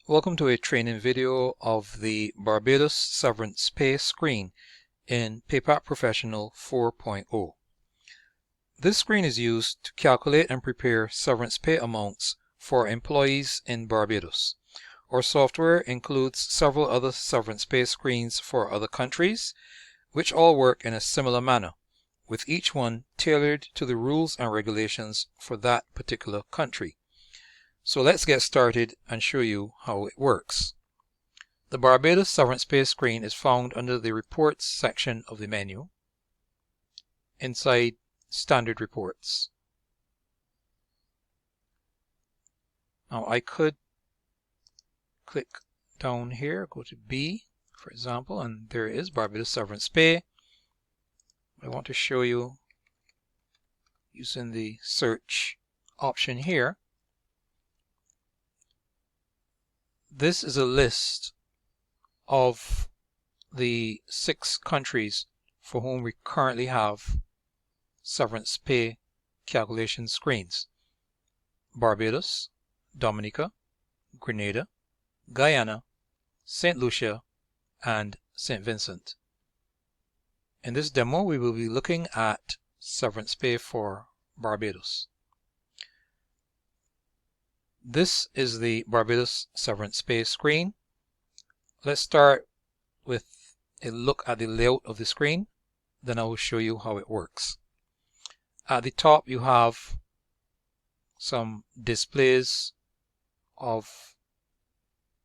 Welcome to a training video of the Barbados Severance Pay screen in PayPak Professional 4.0. This screen is used to calculate and prepare severance pay amounts for employees in Barbados. Our software includes several other severance pay screens for other countries, which all work in a similar manner, with each one tailored to the rules and regulations for that particular country. So let's get started and show you how it works. The Barbados Severance Pay screen is found under the Reports section of the menu, inside Standard Reports. Now I could click down here, go to B, for example, and there is Barbados Severance Pay. I want to show you using the search option here. This is a list of the 6 countries for whom we currently have severance pay calculation screens: Barbados, Dominica, Grenada, Guyana, St. Lucia, and St. Vincent. In this demo, we will be looking at severance pay for Barbados. This is the Barbados Severance Pay screen. Let's start with a look at the layout of the screen, then I will show you how it works. At the top you have some displays of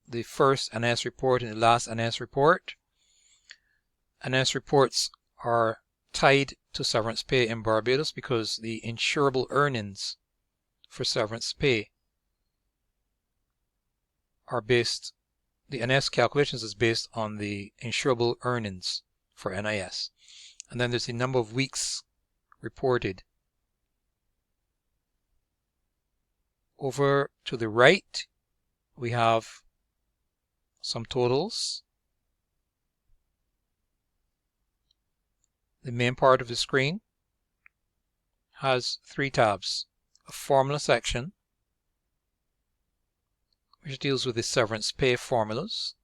the first NS report and the last NS report. NS reports are tied to severance pay in Barbados because the insurable earnings for severance pay are based, the NS calculations is based on the insurable earnings for NIS. And then there's the number of weeks reported. Over to the right, we have some totals. The main part of the screen has 3 tabs: a formula section, which deals with the severance pay formulas,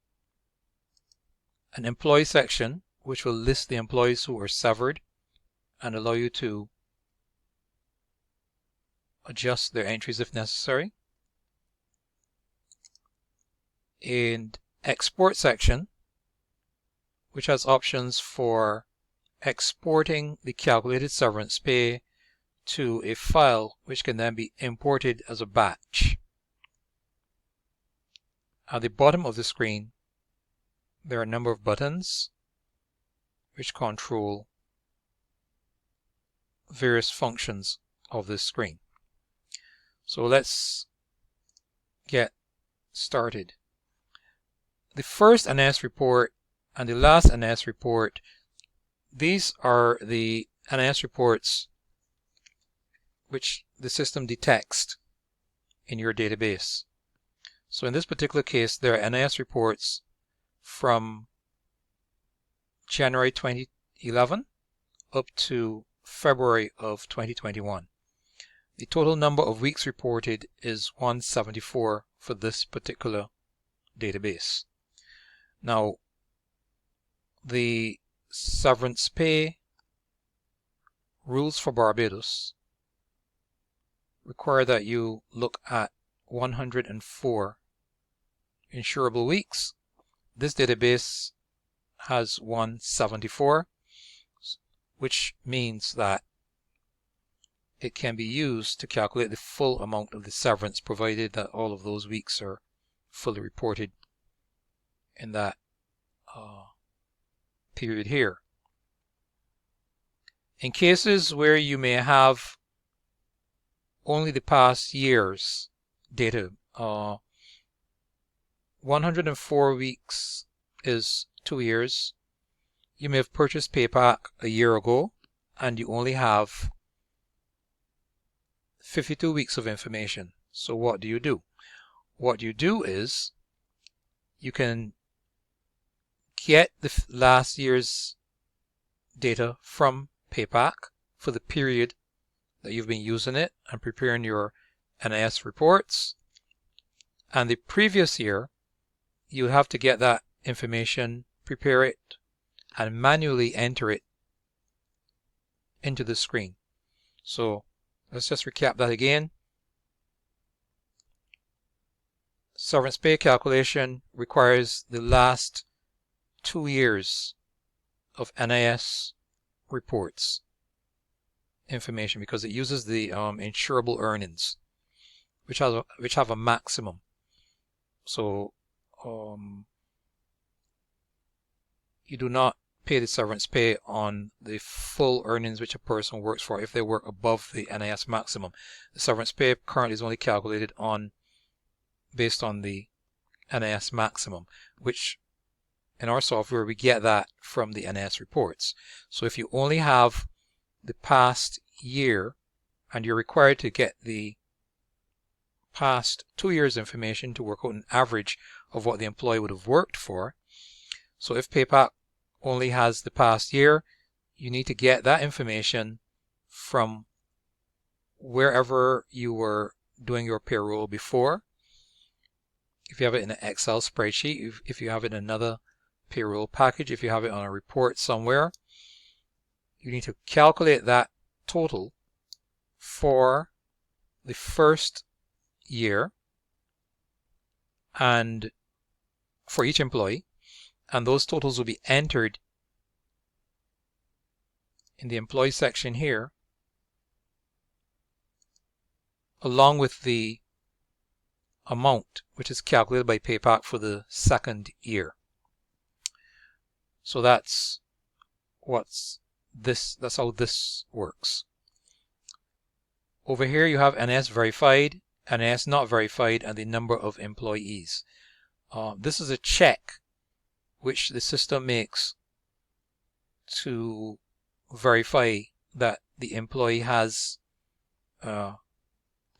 an employee section, which will list the employees who are severed and allow you to adjust their entries if necessary, and export section, which has options for exporting the calculated severance pay to a file which can then be imported as a batch. At the bottom of the screen, there are a number of buttons which control various functions of this screen. So let's get started. The first NS report and the last NS report, these are the NS reports which the system detects in your database. So in this particular case, there are NIS reports from January 2011 up to February of 2021. The total number of weeks reported is 174 for this particular database. Now, the severance pay rules for Barbados require that you look at 104 insurable weeks. This database has 174, which means that it can be used to calculate the full amount of the severance, provided that all of those weeks are fully reported in that period here. In cases where you may have only the past year's data, 104 weeks is 2 years. You may have purchased PayPak a year ago and you only have 52 weeks of information. So what do? What you do is you can get the last year's data from PayPak for the period that you've been using it and preparing your NIS reports, and the previous year you have to get that information, prepare it, and manually enter it into the screen. So let's just recap that again. Severance pay calculation requires the last 2 years of NIS reports information because it uses the insurable earnings, which have a maximum. So you do not pay the severance pay on the full earnings which a person works for if they work above the NIS maximum. The severance pay currently is only calculated based on the NIS maximum, which in our software we get that from the NIS reports. So if you only have the past year and you're required to get the past 2 years information to work out an average of what the employee would have worked for. So if PayPak only has the past year, you need to get that information from wherever you were doing your payroll before. If you have it in an Excel spreadsheet, if you have it in another payroll package, if you have it on a report somewhere, you need to calculate that total for the first year and for each employee, and those totals will be entered in the employee section here along with the amount which is calculated by PayPak for the second year. So that's how this works. Over here you have NS verified, NS not verified, and the number of employees. This is a check which the system makes to verify that the employee has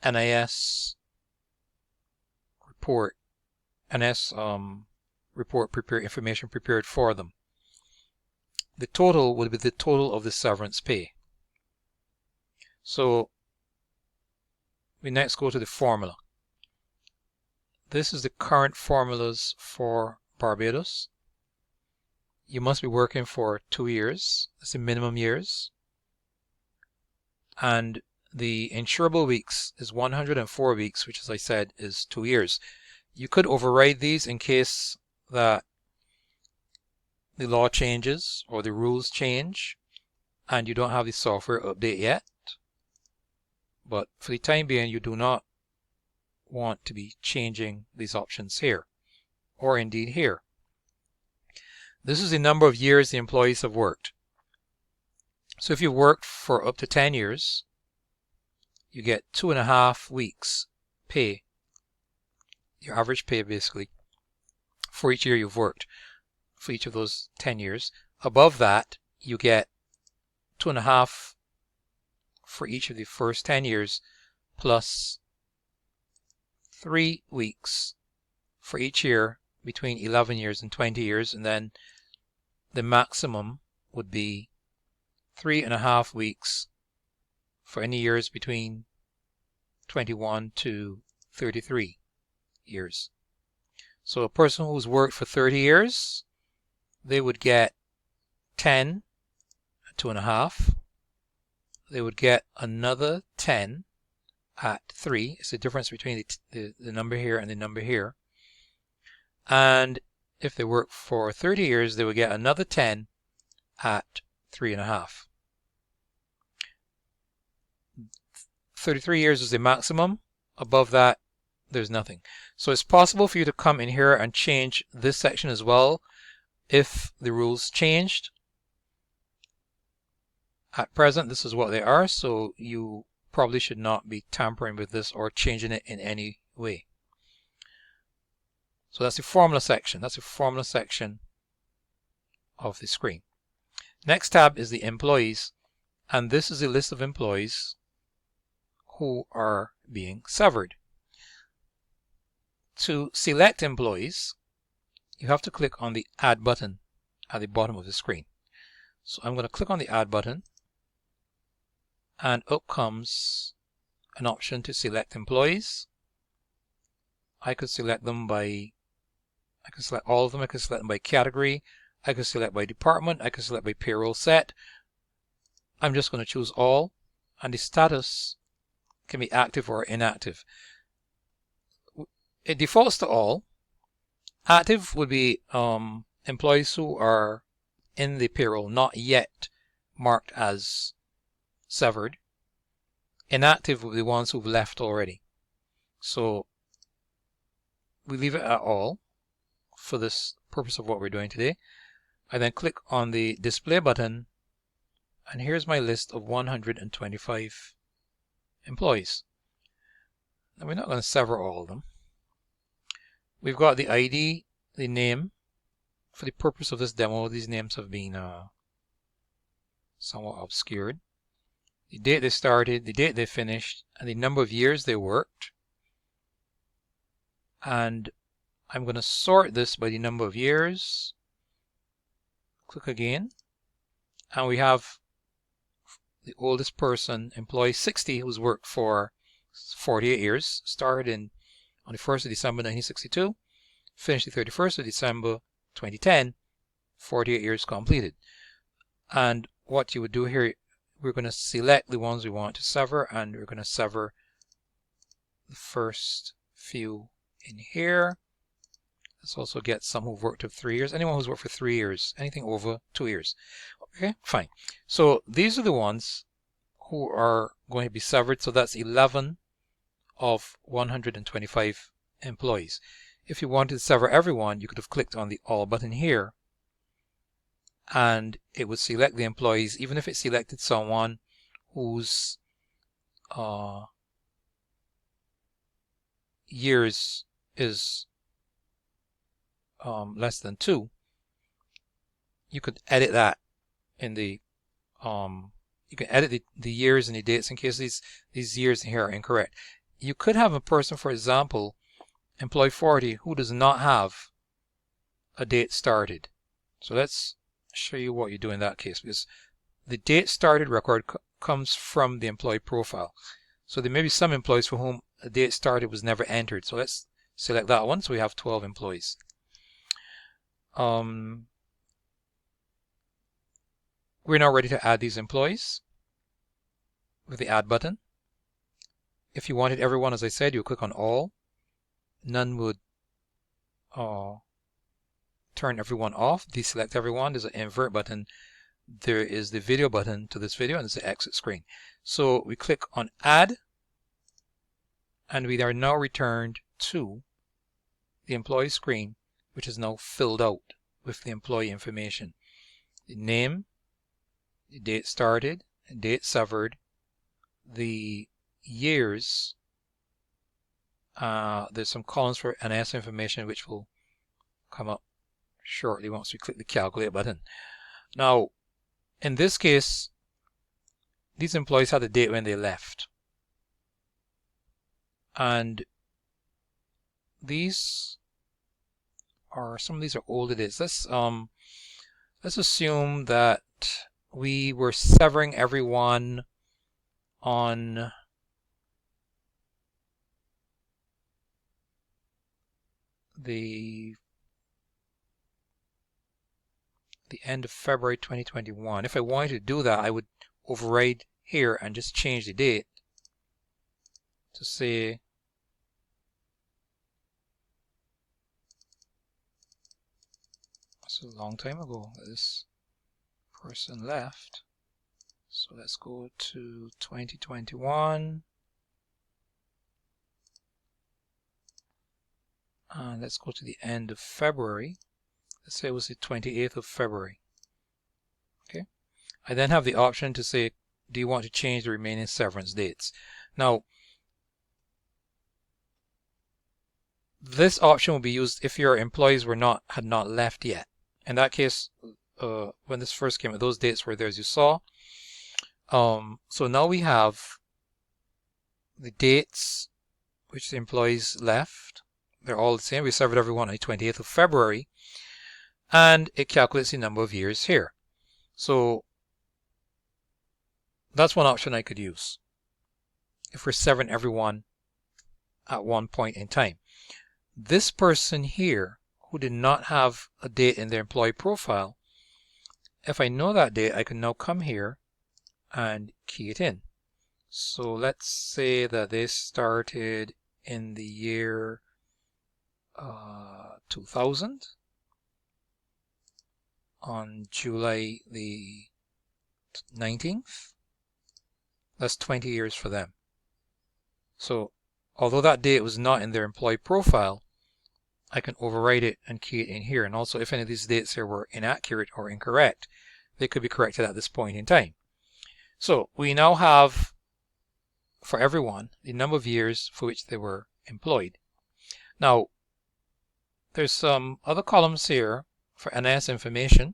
NIS report, information prepared for them. The total would be the total of the severance pay. So we next go to the formula. This is the current formulas for Barbados. You must be working for 2 years. That's the minimum years. And the insurable weeks is 104 weeks, which, as I said, is 2 years. You could override these in case that the law changes or the rules change and you don't have the software update yet. But for the time being, you do not want to be changing these options here, or indeed here. This is the number of years the employees have worked. So if you worked for up to 10 years, you get 2.5 weeks pay, your average pay basically, for each year you've worked, for each of those 10 years. Above that, you get 2.5 for each of the first 10 years, plus 3 weeks for each year between 11 years and 20 years, and then the maximum would be 3.5 weeks for any years between 21 to 33 years. So a person who's worked for 30 years, they would get 10 at 2.5. They would get another 10 at 3. It's the difference between the number here and the number here. And if they work for 30 years, they would get another 10 at 3.5. 33 years is the maximum. Above that, there's nothing. So it's possible for you to come in here and change this section as well if the rules changed. At present, this is what they are, so you probably should not be tampering with this or changing it in any way. So that's the formula section. That's the formula section of the screen. Next tab is the employees, and this is a list of employees who are being severed. To select employees, you have to click on the Add button at the bottom of the screen. So I'm going to click on the Add button, and up comes an option to select employees. I could select them by I can select all of them. I can select them by category. I can select by department. I can select by payroll set. I'm just going to choose all, and the status can be active or inactive. It defaults to all. Active would be employees who are in the payroll not yet marked as severed. Inactive would be the ones who've left already. So we leave it at all for this purpose of what we're doing today. I then click on the display button, and here's my list of 125 employees. Now we're not going to sever all of them. We've got the ID, the name. For the purpose of this demo, these names have been somewhat obscured. The date they started, the date they finished, and the number of years they worked. And I'm going to sort this by the number of years. Click again, and we have the oldest person, employee 60, who's worked for 48 years, started on the 1st of December 1962, finished the 31st of December 2010, 48 years completed. And what you would do here, we're going to select the ones we want to sever, and we're going to sever the first few in here. Let's also get some who've worked for 3 years. Anyone who's worked for 3 years, anything over 2 years. Okay, fine. So these are the ones who are going to be severed. So that's 11 of 125 employees. If you wanted to sever everyone, you could have clicked on the All button here, and it would select the employees, even if it selected someone whose years is less than 2. You could edit that in the you can edit the years and the dates in case these years here are incorrect. You could have a person, for example, employee 40, who does not have a date started. So let's show you what you do in that case, because the date started record comes from the employee profile. So there may be some employees for whom a date started was never entered. So let's select that one. So we have 12 employees. We're now ready to add these employees with the Add button. If you wanted everyone, as I said, you click on All. None would turn everyone off. Deselect everyone. There's an Invert button. There is the Video button to this video, and there's the Exit screen. So we click on Add, and we are now returned to the employee screen, which is now filled out with the employee information. The name, the date started, the date severed, the years. There's some columns for NS information which will come up shortly once we click the Calculate button. Now, in this case, these employees had the date when they left. And some of these are older dates. Let's assume that we were severing everyone on the end of February 2021. If I wanted to do that, I would override here and just change the date to say it's a long time ago that this person left. So let's go to 2021. And let's go to the end of February. Let's say it was the 28th of February. Okay. I then have the option to say, do you want to change the remaining severance dates? Now, this option will be used if your employees had not left yet. In that case, when this first came out, those dates were there as you saw. So now we have the dates which the employees left. They're all the same. We severed everyone on the 28th of February, and it calculates the number of years here. So that's one option I could use if we're severing everyone at one point in time. This person here who did not have a date in their employee profile, if I know that date, I can now come here and key it in. So let's say that they started in the year 2000 on July the 19th. That's 20 years for them. So although that date was not in their employee profile, I can overwrite it and key it in here. And also, if any of these dates here were inaccurate or incorrect, they could be corrected at this point in time. So we now have, for everyone, the number of years for which they were employed. Now, there's some other columns here for NIS information.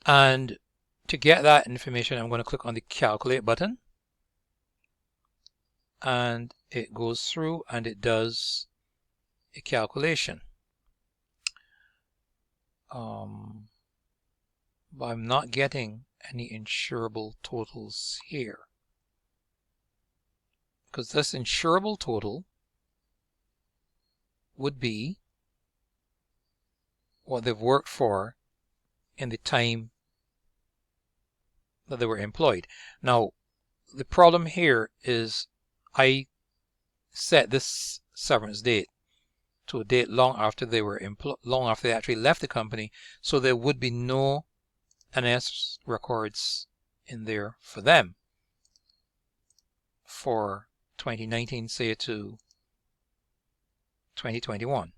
And to get that information, I'm going to click on the Calculate button. And it goes through and it does a calculation. But I'm not getting any insurable totals here, because this insurable total would be what they've worked for in the time that they were employed. Now, the problem here is I set this severance date to a date long after they actually left the company, so there would be no NIS records in there for them for 2019, say, to 2021.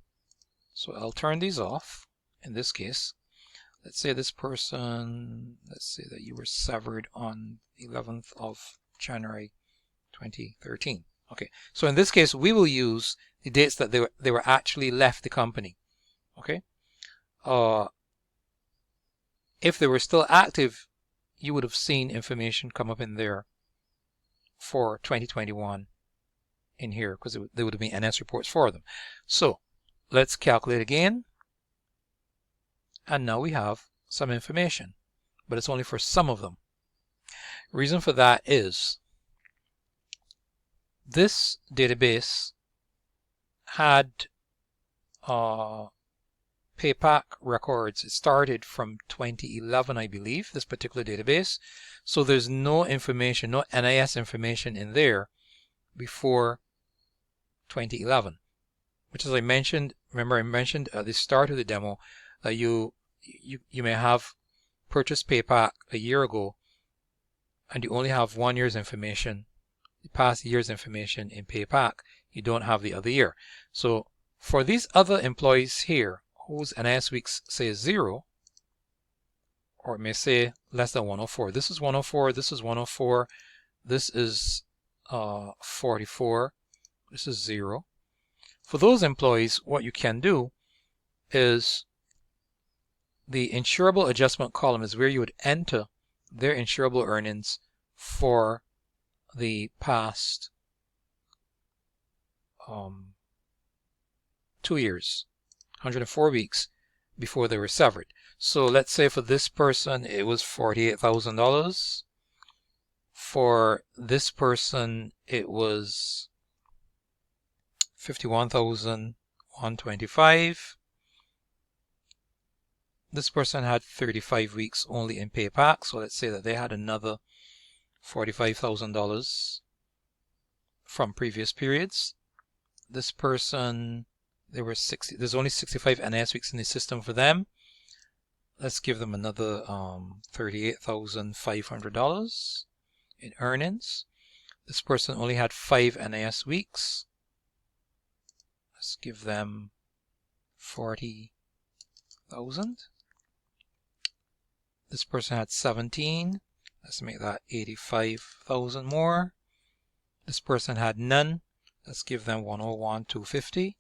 So I'll turn these off in this case. Let's say this person, let's say that you were severed on 11th of January 2013. Okay, so in this case we will use the dates that they were actually left the company. Okay, if they were still active, you would have seen information come up in there for 2021 in here, because there would have been NS reports for them. So let's calculate again, and now we have some information, but it's only for some of them. Reason for that is this database had PayPak records. It started from 2011, I believe, this particular database. So there's no information, no NIS information in there before 2011, which, as I mentioned, remember I mentioned at the start of the demo that you may have purchased PayPak a year ago and you only have 1 year's information, the past year's information in PayPak. You don't have the other year. So for these other employees here whose NIS weeks say 0, or it may say less than 104. This is 104, this is 104, this is 44, this is 0. For those employees, what you can do is the insurable adjustment column is where you would enter their insurable earnings for the past 2 years, 104 weeks before they were severed. So let's say for this person it was $48,000. For this person it was $51,125. This person had 35 weeks only in PayPak, so let's say that they had another $45,000 from previous periods. This person, there's only 65 NIS weeks in the system for them. Let's give them another $38,500 in earnings. This person only had 5 NIS weeks. Let's give them $40,000. This person had 17. Let's make that 85,000 more. This person had none. Let's give them 101,250.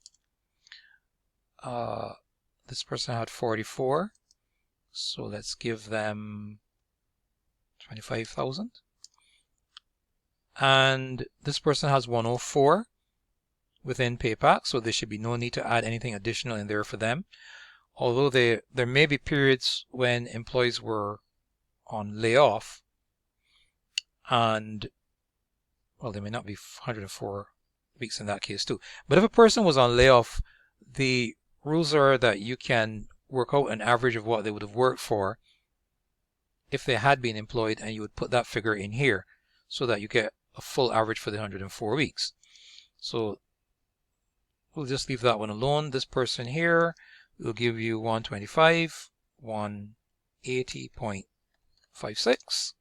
This person had 44. So let's give them 25,000. And this person has 104 within PayPak, so there should be no need to add anything additional in there for them. Although there may be periods when employees were on layoff, and well, there may not be 104 weeks in that case too. But if a person was on layoff, the rules are that you can work out an average of what they would have worked for if they had been employed, and you would put that figure in here so that you get a full average for the 104 weeks. So we'll just leave that one alone. This person here will give you 125, 180.56.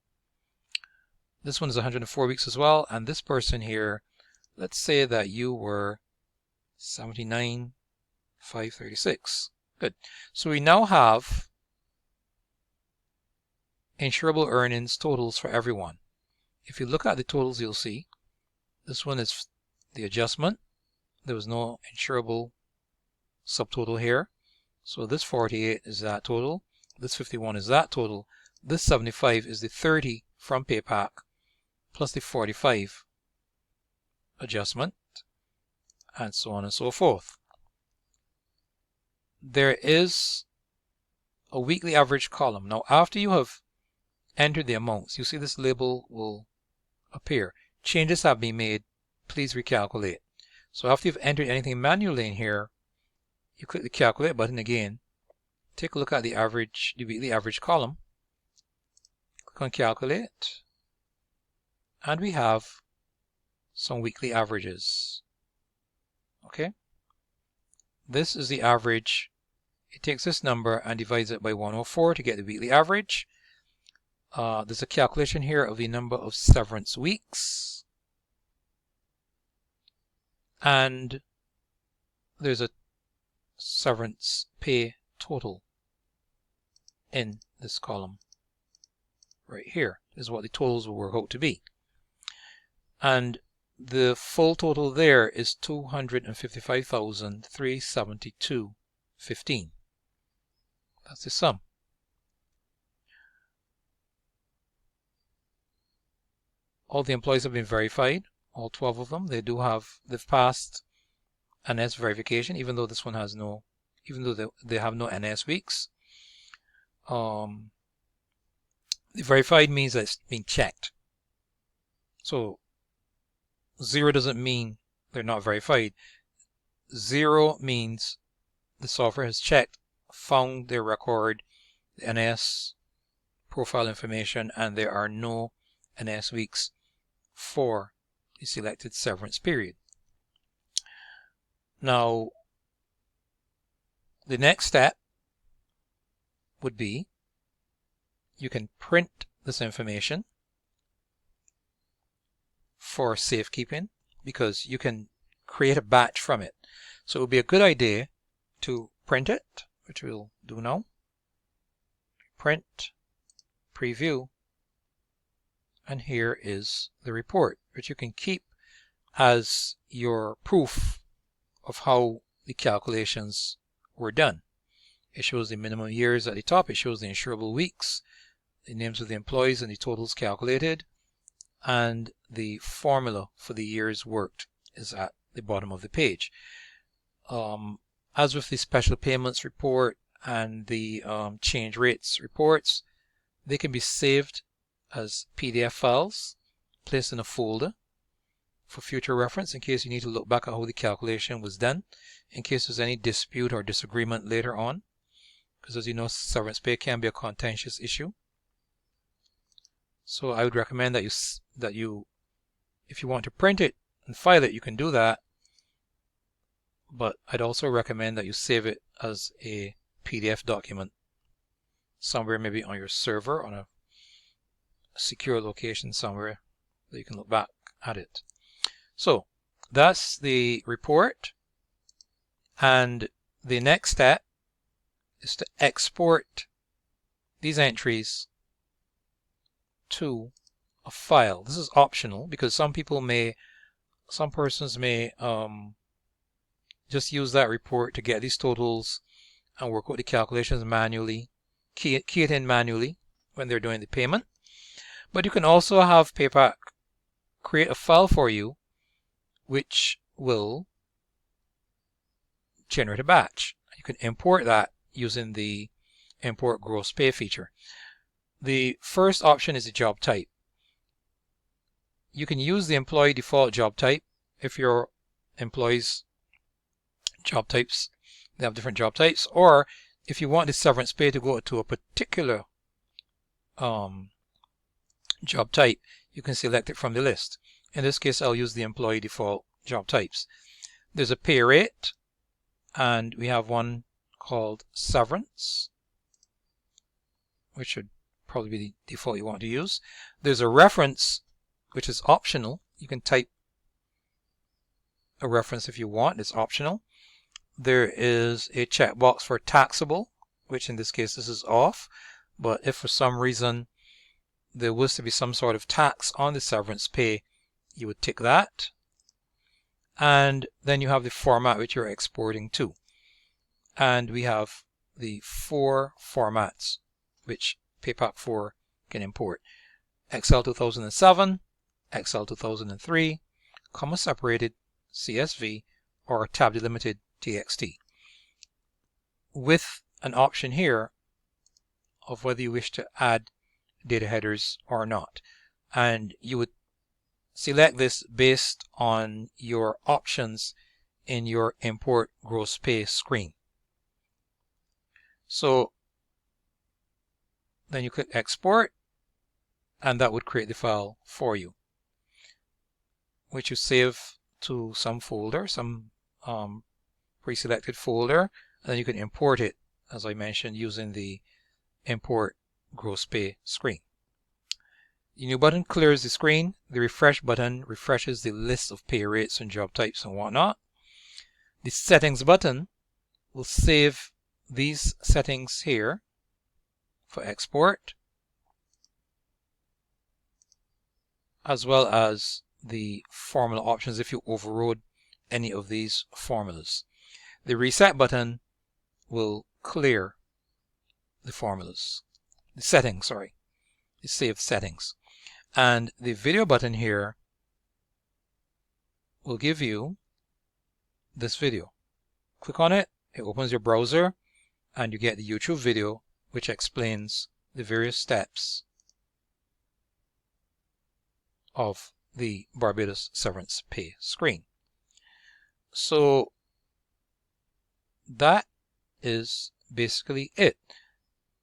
This one is 104 weeks as well, and this person here, let's say that you were 79,536. Good. So we now have insurable earnings totals for everyone. If you look at the totals, you'll see this one is the adjustment. There was no insurable subtotal here. So this 48 is that total. This 51 is that total. This 75 is the 30 from PayPak plus the 45 adjustment, and so on and so forth. There is a weekly average column. Now, after you have entered the amounts, you see this label will appear. Changes have been made. Please recalculate. So after you've entered anything manually in here, you click the calculate button again. Take a look at the average, the weekly average column. Click on calculate, and we have some weekly averages. Okay, this is the average. It takes this number and divides it by 104 to get the weekly average. There's a calculation here of the number of severance weeks, and there's a severance pay total in this column right here. This is what the totals will work out to be, and the full total there is 255,372.15. That's the sum. All the employees have been verified, all 12 of them. They've passed NS verification, even though this one has no, even though they have no NS weeks. The verified means that it's being checked. So 0 doesn't mean they're not verified. 0 means the software has checked, found their record, the NS profile information, and there are no NS weeks for the selected severance period. Now, the next step would be you can print this information for safekeeping, because you can create a batch from it. So it would be a good idea to print it, which we'll do now. Print, preview, and here is the report, which you can keep as your proof of how the calculations were done. It shows the minimum years at the top, it shows the insurable weeks, the names of the employees and the totals calculated, and the formula for the years worked is at the bottom of the page. As with the special payments report and the change rates reports, they can be saved as PDF files, placed in a folder for future reference in case you need to look back at how the calculation was done, in case there's any dispute or disagreement later on, because as you know, severance pay can be a contentious issue. So I would recommend that you if you want to print it and file it, you can do that, but I'd also recommend that you save it as a PDF document somewhere, maybe on your server, on a secure location somewhere that you can look back at it. So that's the report, and the next step is to export these entries to a file. This is optional because some persons may just use that report to get these totals and work out the calculations manually, key it in manually when they're doing the payment. But you can also have PayPak create a file for you which will generate a batch. You can import that using the import gross pay feature. The first option is the job type. You can use the employee default job type if your employee's job types. They have different job types. Or if you want the severance pay to go to a particular job type, you can select it from the list. In this case, I'll use the employee default job types. There's a pay rate, and we have one called severance, which should probably be the default you want to use. There's a reference, which is optional. You can type a reference if you want. It's optional. There is a checkbox for taxable, which in this case this is off. But if for some reason there was to be some sort of tax on the severance pay, you would tick that. And then you have the format which you're exporting to. And we have the 4 formats which PayPak 4 can import. Excel 2007, Excel 2003, comma separated, CSV, or tab delimited TXT. With an option here of whether you wish to add data headers or not. And you would select this based on your options in your import gross pay screen. So then you click export, and that would create the file for you, which you save to some folder, some pre-selected folder, and then you can import it, as I mentioned, using the import gross pay screen. The new button clears the screen. The refresh button refreshes the list of pay rates and job types and whatnot. The settings button will save these settings here for export, as well as the formula options if you overrode any of these formulas. The reset button will clear the formulas, the settings, the saved settings. And the video button here will give you this video. Click on it, it opens your browser, and you get the YouTube video which explains the various steps of the Barbados severance pay screen. So that is basically it.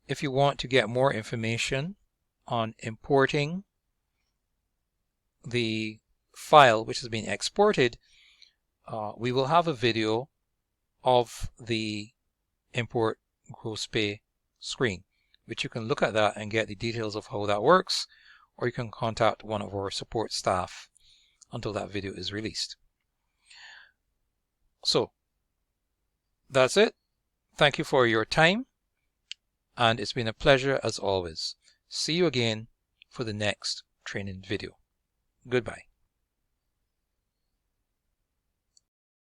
If you want to get more information on importing the file which is being exported, we will have a video of the import gross pay screen, which you can look at that and get the details of how that works, or you can contact one of our support staff until that video is released. So that's it. Thank you for your time, and it's been a pleasure as always. See you again for the next training video. Goodbye.